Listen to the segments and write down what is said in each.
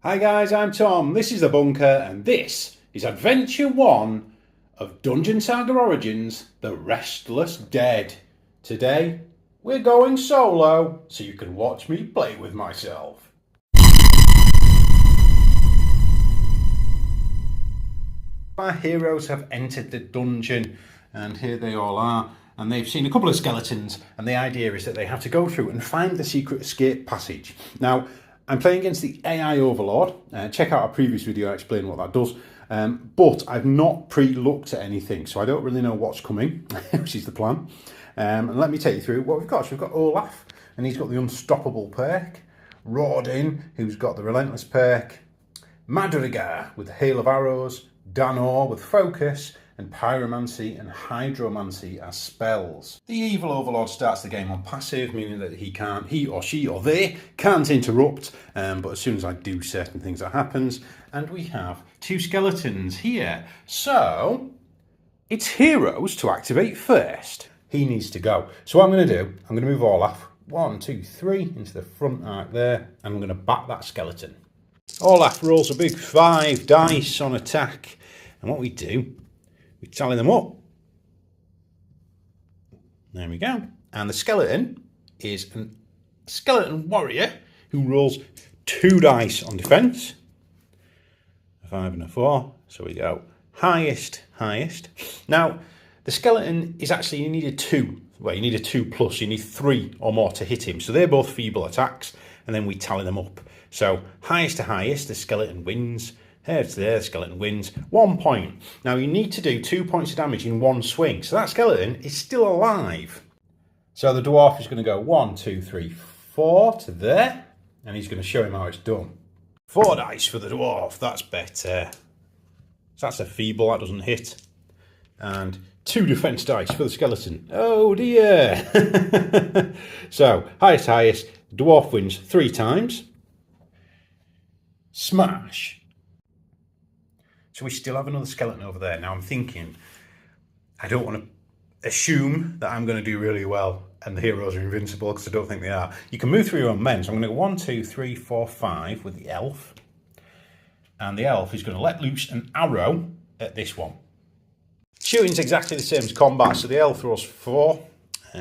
Hi guys, I'm Tom, this is The Bunker, and this is Adventure 1 of Dungeon Saga Origins, The Restless Dead. Today, we're going solo, so you can watch me play with myself. Our heroes have entered the dungeon, and here they all are, and they've seen a couple of skeletons, and the idea is that they have to go through and find the secret escape passage. Now, I'm playing against the AI Overlord. Check out our previous video, I explain what that does. But I've not pre-looked at anything, so I don't really know what's coming, which is the plan. And let me take you through what we've got. So we've got Olaf, and he's got the Unstoppable perk. Rodin, who's got the Relentless perk. Madrigar with the Hail of Arrows. Danor with Focus. And Pyromancy and Hydromancy as spells. The Evil Overlord starts the game on passive, meaning that he or she or they can't interrupt, but as soon as I do certain things that happens. And we have two skeletons here. So, it's heroes to activate first. He needs to go. So what I'm going to do, I'm going to move Olaf 1, 2, 3 into the front arc there, and I'm going to bat that skeleton. Olaf rolls a big 5 dice on attack, and what we do, we tally them up. There we go. And the skeleton is a skeleton warrior who rolls 2 dice on defense. A 5 and a 4. So we go highest, highest. Now, the skeleton is actually, you need a 2. Well, you need a 2 plus. You need 3 or more to hit him. So they're both feeble attacks. And then we tally them up. So highest to highest, the skeleton wins. Here to there, the skeleton wins 1 point. Now you need to do 2 points of damage in one swing. So that skeleton is still alive. So the dwarf is going to go 1, 2, 3, 4 to there. And he's going to show him how it's done. 4 dice for the dwarf. That's better. So that's a feeble. That doesn't hit. And 2 defense dice for the skeleton. Oh dear. So highest, highest. Dwarf wins 3 times. Smash. So we still have another skeleton over there. Now I'm thinking, I don't want to assume that I'm going to do really well and the heroes are invincible, because I don't think they are. You can move through your own men. So I'm going to go 1, 2, 3, 4, 5 with the elf. And the elf is going to let loose an arrow at this one. Shooting's exactly the same as combat. So the elf throws 4.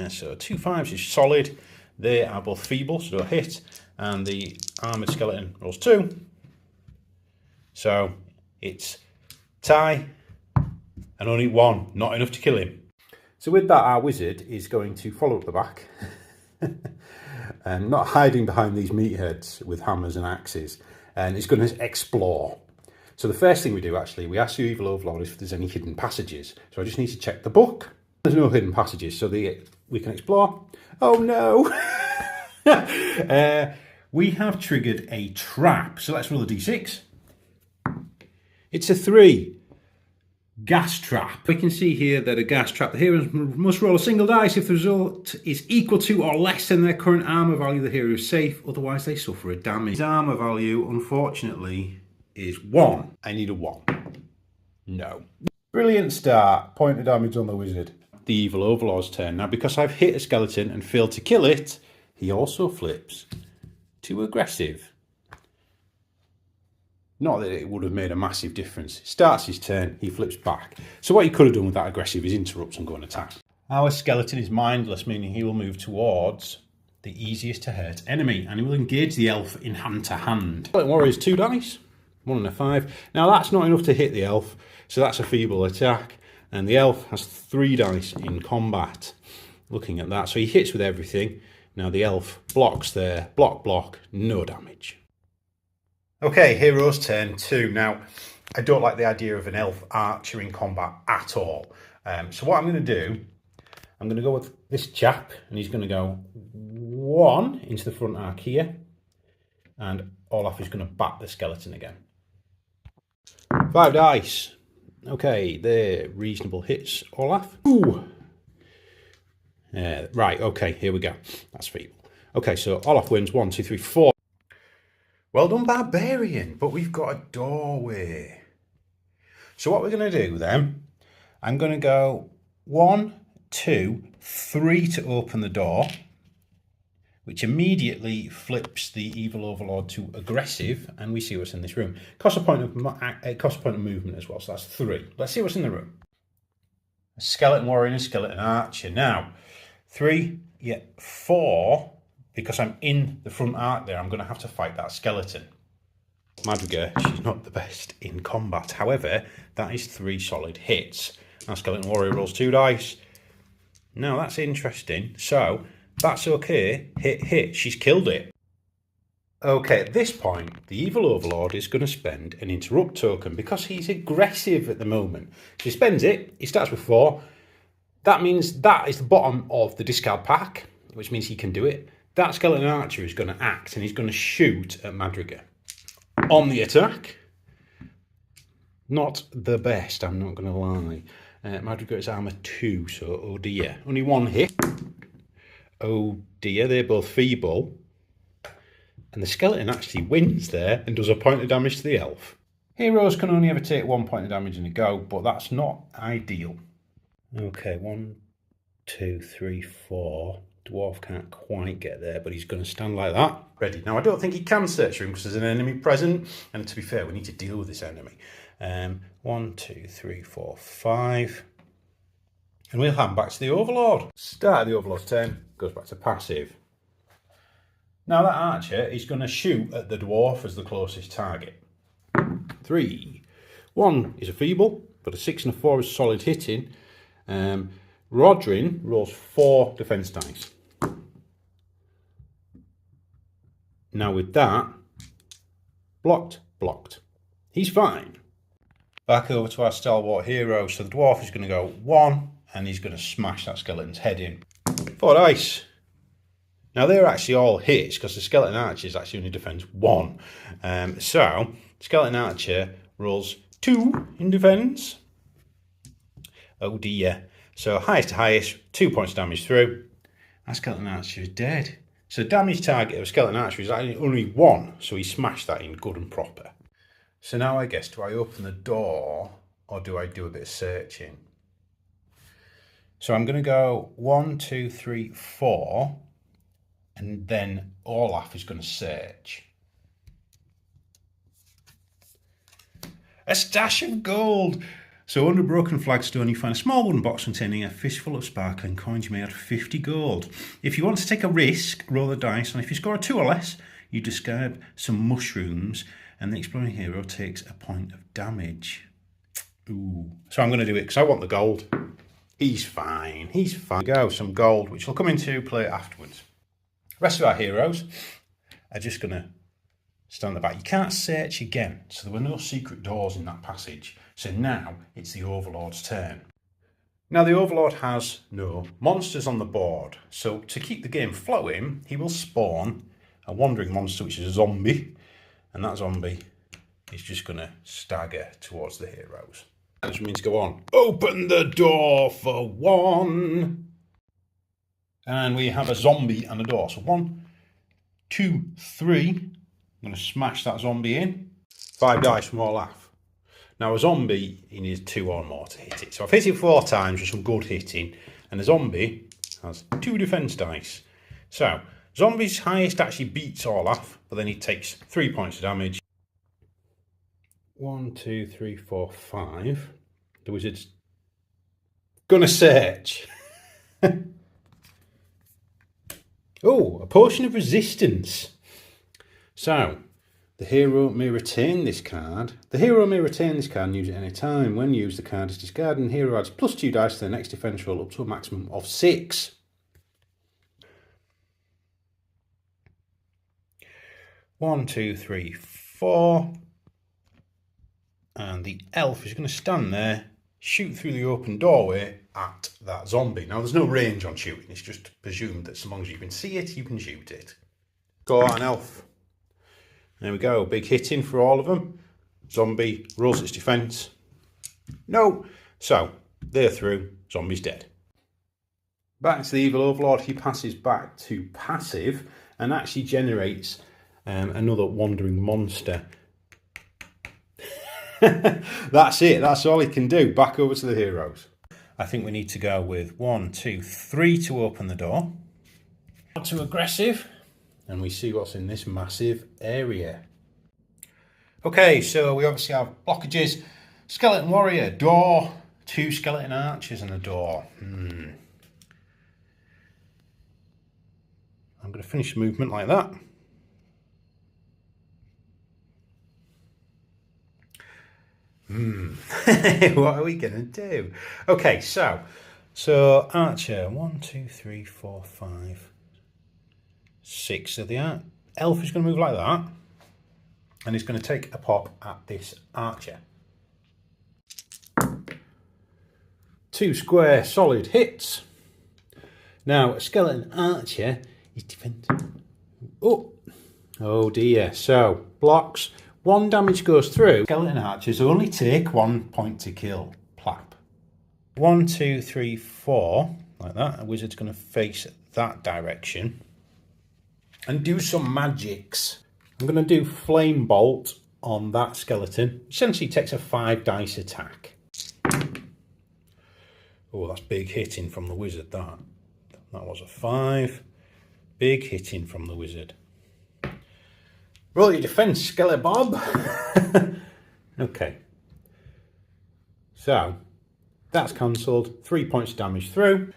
So 2 5s is solid. They are both feeble, so they'll hit. And the armoured skeleton rolls 2. So it's tie and only 1, not enough to kill him. So with that, our wizard is going to follow up the back and not hiding behind these meatheads with hammers and axes, and he's going to explore. So the first thing we do, actually, we ask the Evil Overlord if there's any hidden passages. So I just need to check the book. There's no hidden passages, so we can explore. Oh no! We have triggered a trap, so let's roll a d6. It's a 3. Gas trap. We can see here that a gas trap. The heroes must roll a single dice. If the result is equal to or less than their current armour value, the hero is safe. Otherwise, they suffer a damage. His armour value, unfortunately, is 1. I need a 1. No. Brilliant start. Point of damage on the wizard. The Evil Overlord's turn. Now, because I've hit a skeleton and failed to kill it, he also flips to aggressive. Not that it would have made a massive difference. Starts his turn, he flips back. So what he could have done with that aggressive is interrupt and go and attack. Our skeleton is mindless, meaning he will move towards the easiest to hurt enemy, and he will engage the elf in hand-to-hand. Skeleton warrior is 2 dice, 1 and a 5. Now that's not enough to hit the elf, so that's a feeble attack, and the elf has 3 dice in combat. Looking at that, so he hits with everything. Now the elf blocks there, block, no damage. Okay, hero's turn 2. Now, I don't like the idea of an elf archer in combat at all. So what I'm going to do, I'm going to go with this chap, and he's going to go 1 into the front arc here, and Olaf is going to bat the skeleton again. 5 dice. Okay, they're reasonable hits, Olaf. Ooh. Right, okay, here we go. That's feeble. Okay, so Olaf wins 1, 2, 3, 4. Well done, Barbarian, but we've got a doorway. So what we're going to do then, I'm going to go 1, 2, 3 to open the door. which immediately flips the evil overlord to aggressive, and we see what's in this room. Costs a point of movement as well, so that's 3. Let's see what's in the room. A skeleton warrior and a skeleton archer. Now, 3, 4, because I'm in the front arc there, I'm going to have to fight that skeleton. Madriga, she's not the best in combat. However, that is 3 solid hits. Now, skeleton warrior rolls 2 dice. Now, that's interesting. So, that's okay. Hit, hit. She's killed it. Okay, at this point, the evil overlord is going to spend an interrupt token because he's aggressive at the moment. So he spends it. He starts with 4. That means that is the bottom of the discard pack, which means he can do it. That skeleton archer is going to act and he's going to shoot at Madriga. On the attack, not the best, I'm not going to lie. Madriga is armour 2, so oh dear. Only 1 hit. Oh dear, they're both feeble. And the skeleton actually wins there and does a point of damage to the elf. Heroes can only ever take 1 point of damage in a go, but that's not ideal. Okay, 1, 2, 3, 4. Dwarf can't quite get there, but he's going to stand like that. Ready. Now, I don't think he can search for him because there's an enemy present. And to be fair, we need to deal with this enemy. 1, 2, 3, 4, 5. And we'll hand back to the Overlord. Start of the Overlord's turn. Goes back to passive. Now, that archer is going to shoot at the dwarf as the closest target. 3. 1 is a feeble, but a 6 and a 4 is solid hitting. Rodrin rolls 4 defense dice. Now with that, blocked. He's fine. Back over to our stalwart hero. So the dwarf is going to go 1 and he's going to smash that skeleton's head in. 4 dice. Now they're actually all hits because the skeleton archer is actually only defends 1. So skeleton archer rolls 2 in defense. Oh dear. So highest to highest, 2 points of damage through. That skeleton archer is dead. So damage target of skeleton archer is actually only 1. So he smashed that in good and proper. So now I guess, do I open the door or do I do a bit of searching? So I'm going to go 1, 2, 3, 4. And then Olaf is going to search. A stash of gold! So under Broken Flagstone, you find a small wooden box containing a fistful of sparkling coins. You may add 50 gold. If you want to take a risk, roll the dice, and if you score a 2 or less, you discard some mushrooms, and the exploring hero takes a point of damage. Ooh. So I'm going to do it because I want the gold. He's fine. He's fine. Go, some gold, which will come into play afterwards. The rest of our heroes are just going to stand at the back. You can't search again, so there were no secret doors in that passage. So now it's the Overlord's turn. Now the Overlord has no monsters on the board, so to keep the game flowing, he will spawn a wandering monster, which is a zombie, and that zombie is just going to stagger towards the heroes. Which means go on. Open the door for 1. And we have a zombie and a door. So 1, 2, 3. I'm going to smash that zombie in. 5 dice from Olaf. Now a zombie, he needs 2 or more to hit it. So I've hit it 4 times with some good hitting. And the zombie has 2 defense dice. So zombie's highest actually beats Olaf, but then he takes 3 points of damage. 1, 2, 3, 4, 5. The wizard's gonna search. Oh, a potion of resistance. So, the hero may retain this card. The hero may retain this card and use it any time. When used, the card is discarded and the hero adds +2 dice to the next defense roll up to a maximum of 6. One, 2, 3, 4. And the elf is going to stand there, shoot through the open doorway at that zombie. Now, there's no range on shooting. It's just presumed that so long as you can see it, you can shoot it. Go on, elf. There we go. Big hitting for all of them. Zombie rolls its defense. No. So, they're through. Zombie's dead. Back to the evil overlord. He passes back to passive and actually generates another wandering monster. That's it. That's all he can do. Back over to the heroes. I think we need to go with 1, 2, 3 to open the door. Not too aggressive. and we see what's in this massive area. Okay, so we obviously have blockages, skeleton warrior, door, 2 skeleton archers and a door. I'm going to finish the movement like that. What are we going to do? Okay, so archer, 1, 2, 3, 4, 5, 6. So the elf is going to move like that, and he's going to take a pop at this archer. 2 square solid hits. Now a skeleton archer is defending. Oh dear. So blocks. 1 damage goes through. Skeleton archers only take 1 point to kill. Plap. 1, 2, 3, 4. Like that. A wizard's going to face that direction and do some magics. I'm going to do flame bolt on that skeleton. Essentially takes a 5 dice attack. Oh, that's big hitting from the wizard, that. That was a 5. Big hitting from the wizard. Roll your defense, Skele Bob. Okay. So, that's cancelled. 3 points of damage through.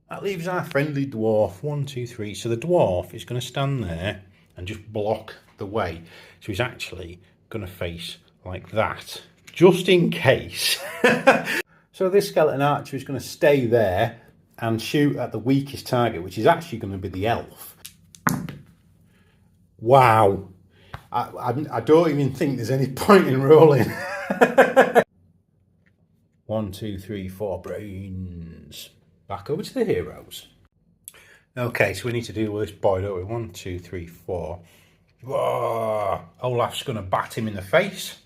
That leaves our friendly dwarf. 1, 2, 3. So the dwarf is going to stand there and just block the way. So he's actually going to face like that, just in case. So this skeleton archer is going to stay there and shoot at the weakest target, which is actually going to be the elf. Wow. I don't even think there's any point in rolling. 1, 2, 3, 4 brains. Back over to the heroes. Okay, so we need to deal with this boy, don't we? 1, 2, 3, 4. Whoa. Olaf's going to bat him in the face.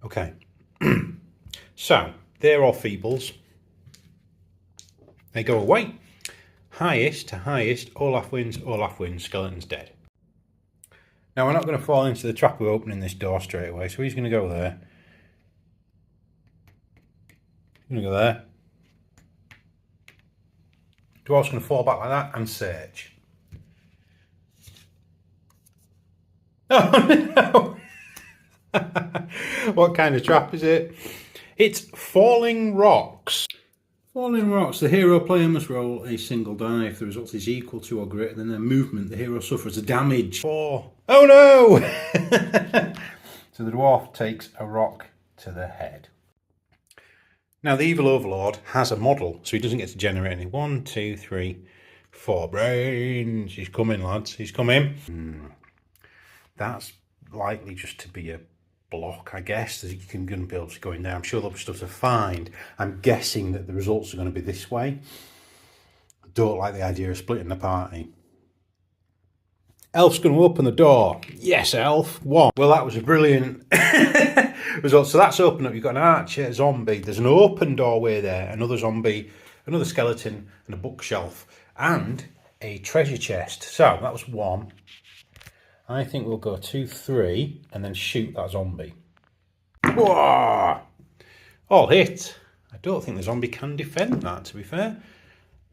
Okay. So, they're all feebles. They go away. Highest to highest. Olaf wins, skeleton's dead. Now, we're not going to fall into the trap of opening this door straight away, so he's going to go there. He's going to go there. Dwarf's going to fall back like that and search. Oh no! What kind of trap is it? It's falling rocks. Falling rocks. The hero player must roll a single die. If the result is equal to or greater than their movement, the hero suffers a damage. 4. Oh no! So the dwarf takes a rock to the head. Now the evil overlord has a model, so he doesn't get to generate any. 1, 2, 3, 4 brains. He's coming, lads. He's coming. That's likely just to be a block, I guess. You can be able to go in there. I'm sure there'll be stuff to find. I'm guessing that the results are going to be this way. I don't like the idea of splitting the party. Elf's going to open the door. Yes, elf. 1. Well, that was a brilliant result. So that's open up. You've got an archer, a zombie. There's an open doorway there. Another zombie, another skeleton, and a bookshelf. And a treasure chest. So that was 1. I think we'll go 2, 3, and then shoot that zombie. Whoa! All hit. I don't think the zombie can defend that, to be fair.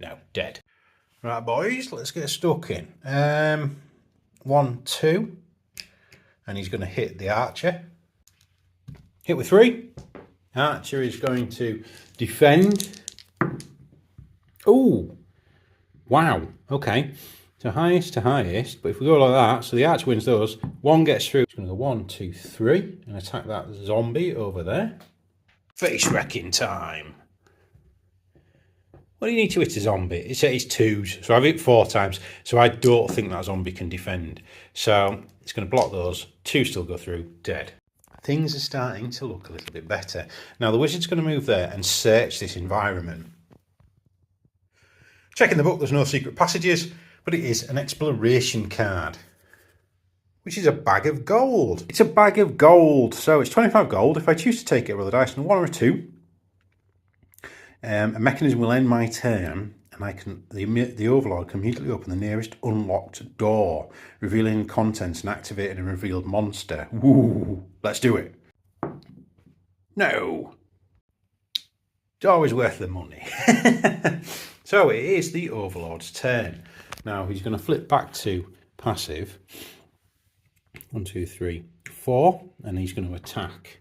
No, dead. Right, boys, let's get stuck in. 1, 2, and he's going to hit the archer. Hit with 3. Archer is going to defend. Oh, wow. Okay. So highest to highest, but if we go like that, so the archer wins those. 1 gets through. It's going to go 1, 2, 3, and attack that zombie over there. Face wrecking time. What do you need to hit a zombie? It's 2s, so I've hit 4 times. So I don't think that zombie can defend. So it's going to block those. 2 still go through, dead. Things are starting to look a little bit better. Now the wizard's going to move there and search this environment. Checking the book, there's no secret passages. But it is an exploration card, which is a bag of gold. It's a bag of gold, so it's 25 gold. If I choose to take it, roll the dice on 1 or a 2. A mechanism will end my turn, and I can the overlord can immediately open the nearest unlocked door, revealing contents and activating a revealed monster. Woo! Let's do it. No. It's always worth the money. So it is the Overlord's turn. Now he's going to flip back to passive. 1, 2, 3, 4. And he's going to attack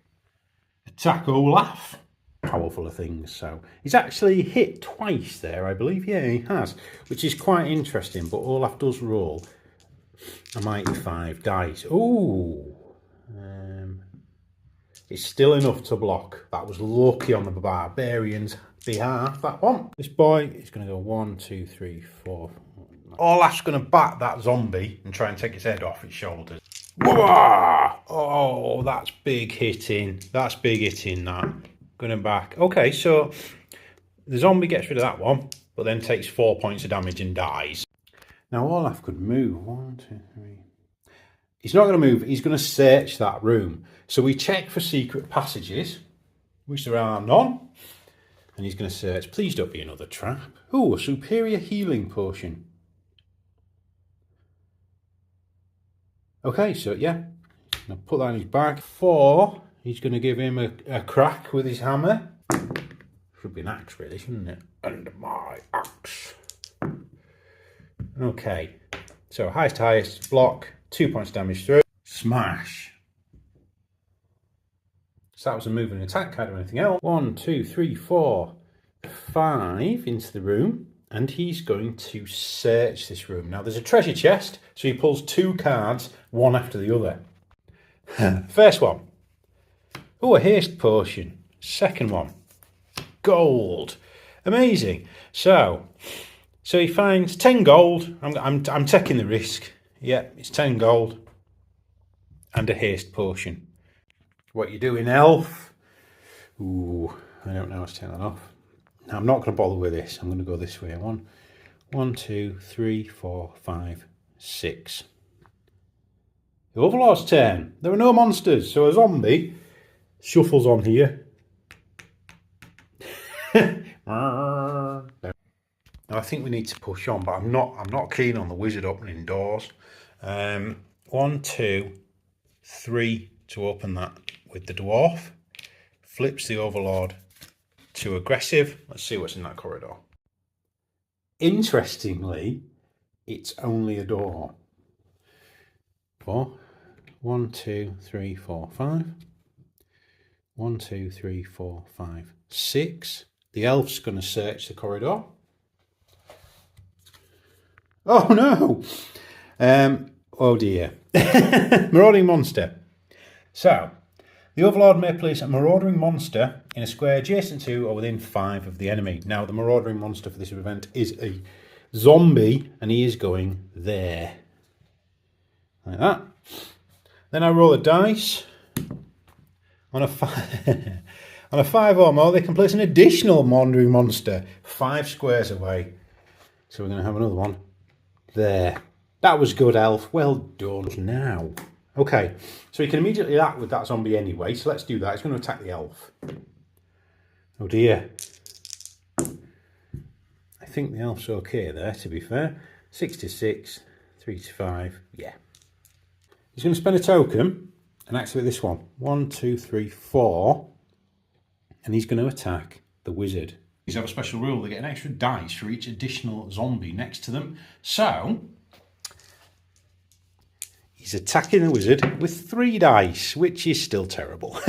Olaf. Powerful of things. So he's actually hit twice there, I believe. Yeah, he has. Which is quite interesting. But Olaf does roll a mighty 5 dice. Ooh. It's still enough to block. That was lucky on the barbarian's behalf, that one. This boy is going to go 1, 2, 3, 4. Olaf's going to bat that zombie and try and take its head off its shoulders. Whoa! Oh, that's big hitting. That's big hitting, that. Going back. Okay, so the zombie gets rid of that one, but then takes 4 points of damage and dies. Now Olaf could move. 1, 2, 3. He's not going to move. He's going to search that room. So we check for secret passages, which there are none. And he's going to search. Please don't be another trap. Oh, a superior healing potion. Okay, so yeah. I'll put that in his bag. 4. He's going to give him a crack with his hammer. Should be an axe, really, shouldn't it? And my axe. Okay. So highest block. 2 points damage through. Smash. So that was a move and attack card or anything else. 1, 2, 3, 4, 5 into the room. And he's going to search this room. Now there's a treasure chest. So he pulls 2 cards, one after the other. First one. Oh, a haste potion. Second one. Gold. Amazing. So he finds 10 gold. I'm taking the risk. Yeah, it's 10 gold and a haste potion. What you doing, elf? Ooh, I don't know how to turn that off. Now, I'm not going to bother with this. I'm going to go this way. 1, 2, 3, 4, 5, 6. The Overlord's turn. There are no monsters, so a zombie shuffles on here. Now, I think we need to push on, but I'm not keen on the wizard opening doors. 1, 2, 3 to open that with the dwarf. Flips the Overlord to aggressive. Let's see what's in that corridor. Interestingly, it's only a door. 4. 1, 2, 3, 4, 5. 1, 2, 3, 4, 5, 6. The elf's going to search the corridor. Oh no! Oh dear. Marauding monster. So, the Overlord may place a marauding monster in a square adjacent to or within 5 of the enemy. Now, the marauding monster for this event is a zombie, and he is going there. Like that. Then I roll a dice. On a 5, on a 5 or more, they can place an additional wandering monster 5 squares away. So we're going to have another one. There. That was good, elf. Well done. Now. Okay. So he can immediately act with that zombie anyway. So let's do that. He's going to attack the elf. Oh dear. I think the elf's okay there, to be fair. 6 to 6. 3 to 5. Yeah. He's going to spend a token and activate this one. 1, 2, 3, 4. And he's going to attack the wizard. These have a special rule. They get an extra dice for each additional zombie next to them. So, he's attacking the wizard with 3 dice, which is still terrible.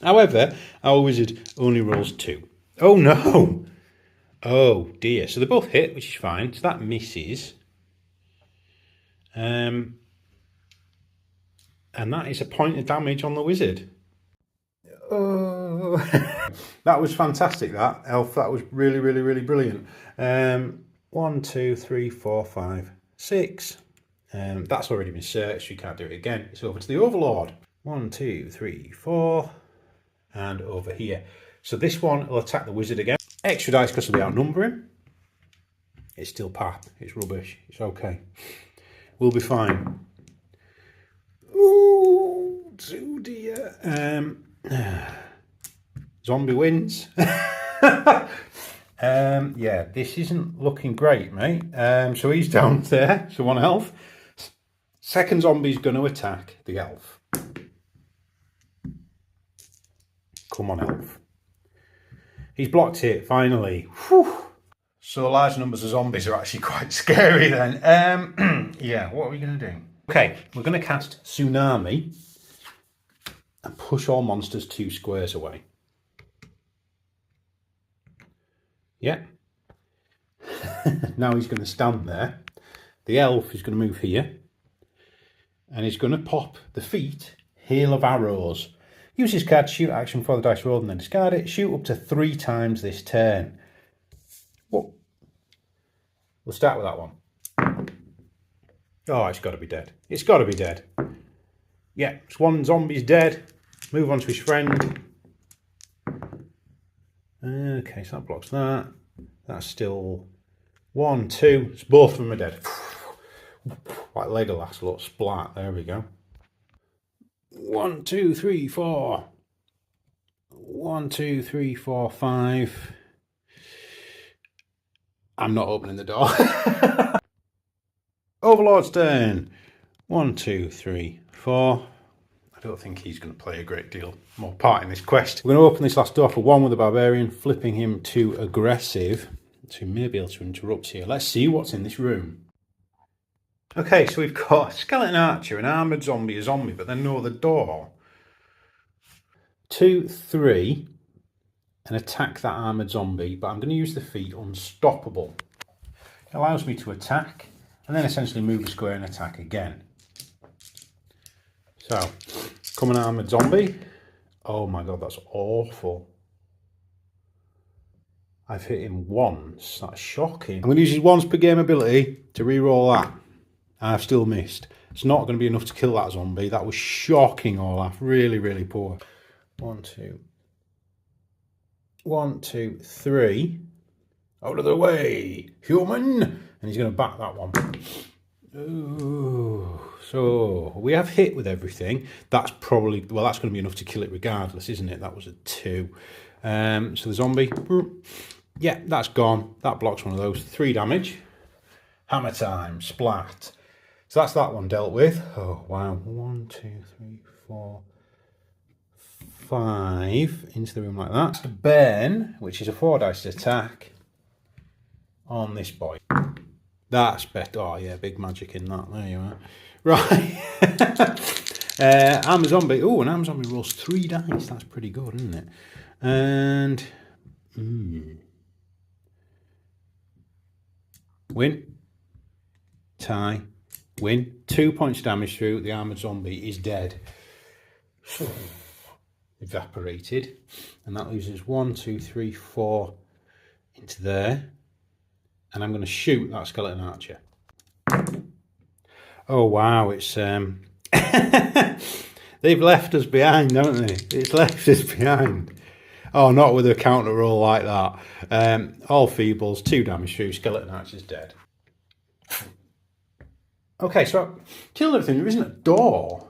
However, our wizard only rolls 2. Oh no! Oh dear. So they both hit, which is fine. So that misses. And that is a point of damage on the wizard. Oh, that was fantastic, that elf. That was really, really, really brilliant. 1, 2, 3, 4, 5, 6. That's already been searched. You can't do it again. It's over to the Overlord. 1, 2, 3, 4. And over here. So this one will attack the wizard again. Extra dice because of the outnumbering. It's still pap. It's rubbish. It's okay. We'll be fine. Ooh, oh dear. Zombie wins. Yeah, this isn't looking great, mate. So he's down there. So 1 health. Second zombie's going to attack the elf. Come on, elf. He's blocked it, finally. Whew. So large numbers of zombies are actually quite scary then. Yeah, what are we going to do? Okay, we're going to cast Tsunami and push all monsters 2 squares away. Yeah. Now he's going to stand there. The elf is going to move here. And he's going to pop the feat, Hail of Arrows. Use his card to shoot action before the dice rolled and then discard it. Shoot up to 3 times this turn. What? We'll start with that one. Oh, it's got to be dead. It's got to be dead. Yeah, it's one zombie's dead. Move on to his friend. Okay, so that blocks that. That's still 1, 2. So both of them are dead. Like Legolas, a little splat. There we go. 1, 2, 3, 4. 1, 2, 3, 4, 5. I'm not opening the door. Overlord's turn. 1, 2, 3, 4. I don't think he's going to play a great deal more part in this quest. We're going to open this last door for 1 with the barbarian, flipping him to aggressive. So we may be able to interrupt here. Let's see what's in this room. Okay, so we've got a skeleton archer, an armoured zombie, a zombie, but then no other door. 2, 3, and attack that armoured zombie, but I'm going to use the feat Unstoppable. It allows me to attack, and then essentially move a square and attack again. So, come an armoured zombie. Oh my god, that's awful. I've hit him once, that's shocking. I'm going to use his once per game ability to re-roll that. I've still missed. It's not going to be enough to kill that zombie. That was shocking, Olaf. Really, really poor. 1, 2. 1, 2, 3. Out of the way, human. And he's going to back that one. Ooh. So we have hit with everything. That's probably, well, that's going to be enough to kill it regardless, isn't it? That was a 2. So the zombie, yeah, that's gone. That blocks one of those. 3 damage. Hammer time, splat. So that's that one dealt with. Oh, wow. 1, 2, 3, 4, 5 into the room like that. The burn, which is a 4 dice attack on this boy. That's better. Oh, yeah, big magic in that. There you are. Right. Armor zombie. Oh, an armor zombie rolls 3 dice. That's pretty good, isn't it? And win. Tie. Win. 2 points damage through. The armored zombie is dead. Evaporated. And that loses 1, 2, 3, 4 into there. And I'm going to shoot that skeleton archer. Oh wow, it's they've left us behind, don't they? It's left us behind. Oh, not with a counter roll like that. All feebles, 2 damage through, skeleton archer's dead. Okay, so I've killed everything. There isn't a door.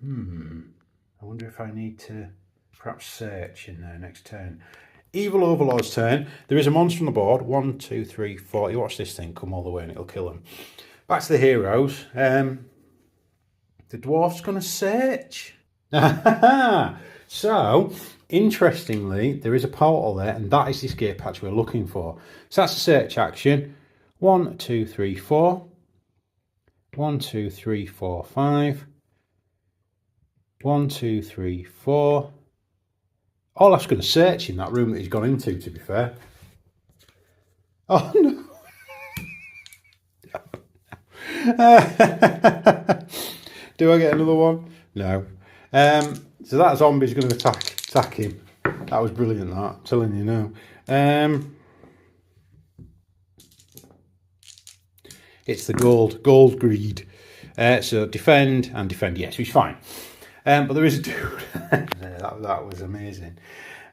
I wonder if I need to perhaps search in there next turn. Evil Overlord's turn. There is a monster on the board. 1, 2, 3, 4. You watch this thing come all the way and it'll kill them. Back to the heroes. The dwarf's going to search. So, interestingly, there is a portal there, and that is the escape hatch we're looking for. So that's a search action. 1, 2, 3, 4. 1, 2, 3, 4, 5. 1, 2, 3, 4. Olaf's going to search in that room that he's gone into, to be fair. Oh, no. Do I get another one? No. So that zombie's going to attack him. That was brilliant, that. I'm telling you now. It's the gold greed. So defend and defend. Yes, he's fine. But there is a dude. that was amazing.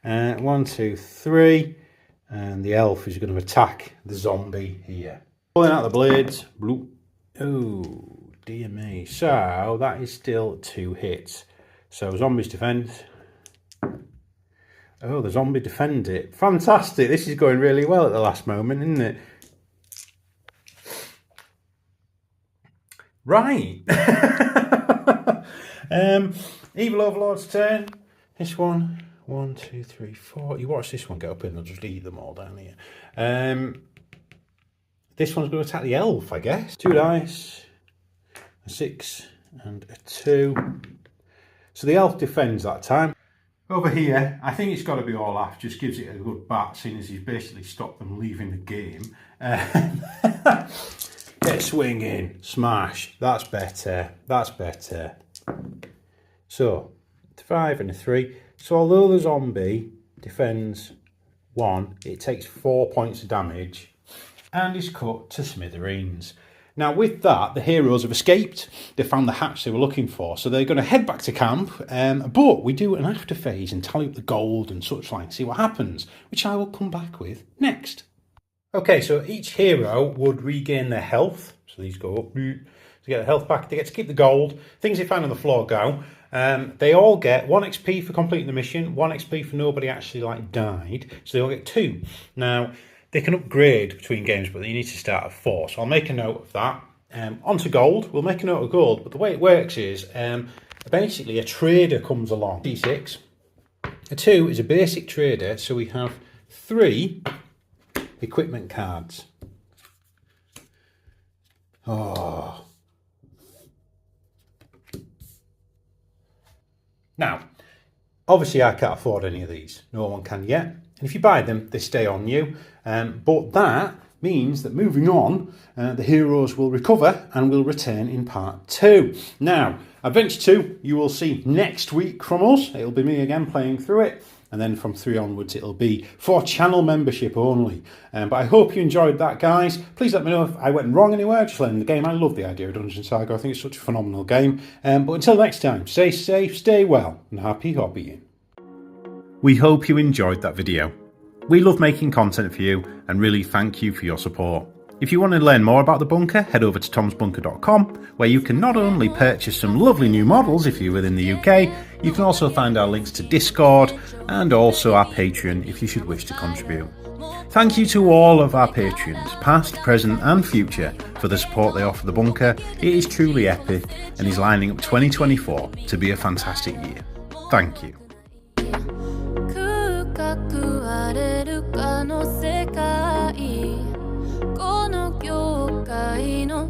1, 2, 3. And the elf is going to attack the zombie here. Pulling out the blades. Bloop. Oh, dear me. So that is still 2 hits. So zombies defend. Oh, the zombie defends it. Fantastic. This is going really well at the last moment, isn't it? Right. Evil Overlord's turn. This one. 1, 2, 3, 4. You watch this one get up and they'll just eat them all down here. This one's going to attack the elf, I guess. 2 dice, a 6 and a 2. So the elf defends that time. Over here, I think it's got to be Olaf, just gives it a good bat, seeing as he's basically stopped them leaving the game. Get swinging, smash, that's better, that's better. So, 5 and a 3. So although the zombie defends 1, it takes 4 points of damage and is cut to smithereens. Now with that, the heroes have escaped. They found the hatch they were looking for, so they're going to head back to camp, but we do an after phase and tally up the gold and such like, see what happens, which I will come back with next. Okay, so each hero would regain their health, so these go up to get their health back. They get to keep the gold. Things they find on the floor go. They all get 1 XP for completing the mission, 1 XP for nobody actually died, so they all get 2. Now, they can upgrade between games, but you need to start at 4. So I'll make a note of that. Onto gold. We'll make a note of gold, but the way it works is basically a trader comes along. D6. A 2 is a basic trader, so we have 3 equipment cards. Oh. Now, obviously I can't afford any of these. No one can yet. And if you buy them, they stay on you. But that means that moving on, the heroes will recover and will return in part 2. Now, Adventure 2, you will see next week from us. It'll be me again playing through it. And then from 3 onwards, it'll be for channel membership only. But I hope you enjoyed that, guys. Please let me know if I went wrong anywhere, just learning the game. I love the idea of Dungeon Saga. I think it's such a phenomenal game. But until next time, stay safe, stay well, and happy hobbying. We hope you enjoyed that video. We love making content for you and really thank you for your support. If you want to learn more about the bunker, head over to tomstabletopbunker.com, where you can not only purchase some lovely new models if you're within the UK, you can also find our links to Discord and also our Patreon if you should wish to contribute. Thank you to all of our patrons, past, present and future, for the support they offer the bunker. It is truly epic and is lining up 2024 to be a fantastic year. Thank you. くわれるかの世界この業界の